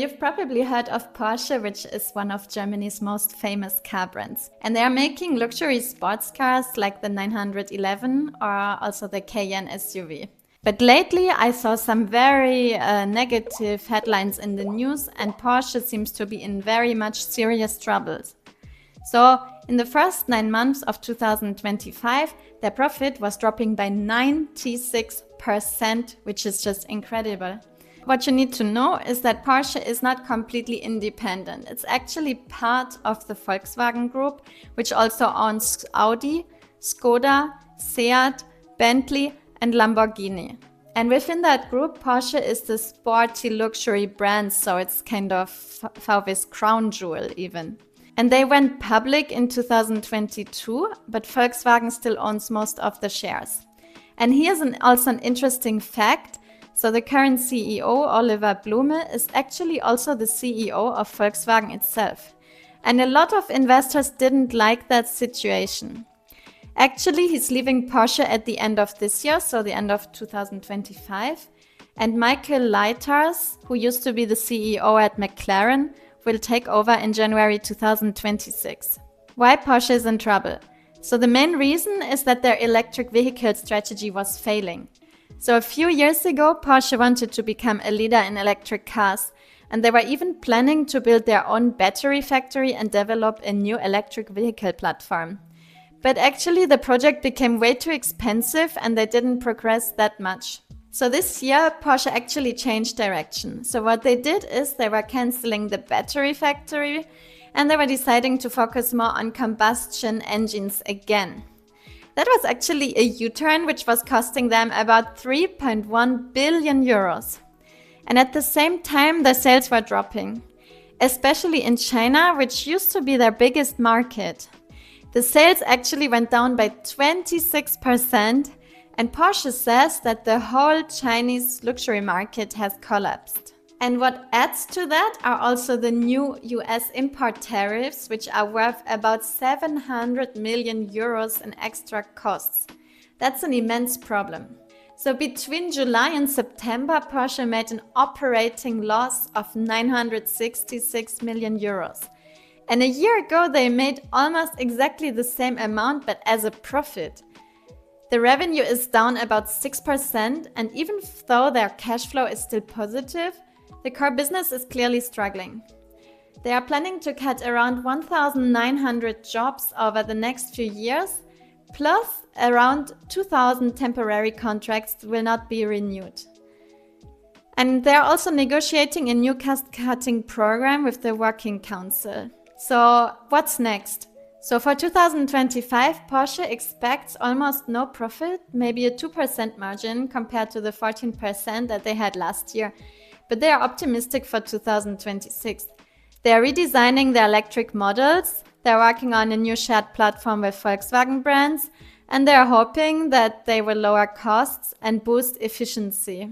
you've probably heard of Porsche, which is one of Germany's most famous car brands. And they are making luxury sports cars like the 911 or also the Cayenne SUV. But lately I saw some very negative headlines in the news, and Porsche seems to be in very much serious troubles. So in the first 9 months of 2025, their profit was dropping by 96%, which is just incredible. What you need to know is that Porsche is not completely independent. It's actually part of the Volkswagen Group, which also owns Audi, Skoda, Seat, Bentley, and Lamborghini. And within that group, Porsche is the sporty luxury brand, so it's kind of VW's crown jewel even. And they went public in 2022, but Volkswagen still owns most of the shares. And here's also an interesting fact. So the current CEO, Oliver Blume, is actually also the CEO of Volkswagen itself. And a lot of investors didn't like that situation. Actually, he's leaving Porsche at the end of this year, so the end of 2025. And Michael Leiters, who used to be the CEO at McLaren, will take over in January 2026. Why Porsche is in trouble? So the main reason is that their electric vehicle strategy was failing. So a few years ago, Porsche wanted to become a leader in electric cars, and they were even planning to build their own battery factory and develop a new electric vehicle platform. But actually the project became way too expensive and they didn't progress that much. So this year, Porsche actually changed direction. So what they did is they were canceling the battery factory and they were deciding to focus more on combustion engines again. That was actually a U-turn, which was costing them about 3.1 billion euros. And at the same time, their sales were dropping, especially in China, which used to be their biggest market. The sales actually went down by 26%, and Porsche says that the whole Chinese luxury market has collapsed. And what adds to that are also the new US import tariffs, which are worth about 700 million euros in extra costs. That's an immense problem. So between July and September, Porsche made an operating loss of 966 million euros. And a year ago, they made almost exactly the same amount, but as a profit. The revenue is down about 6%, and even though their cash flow is still positive, the core business is clearly struggling. They are planning to cut around 1,900 jobs over the next few years, plus around 2,000 temporary contracts will not be renewed. And they are also negotiating a new cost-cutting program with the Working Council. So what's next? So for 2025, Porsche expects almost no profit, maybe a 2% margin compared to the 14% that they had last year. But they are optimistic for 2026. They are redesigning their electric models, they're working on a new shared platform with Volkswagen brands, and they are hoping that they will lower costs and boost efficiency.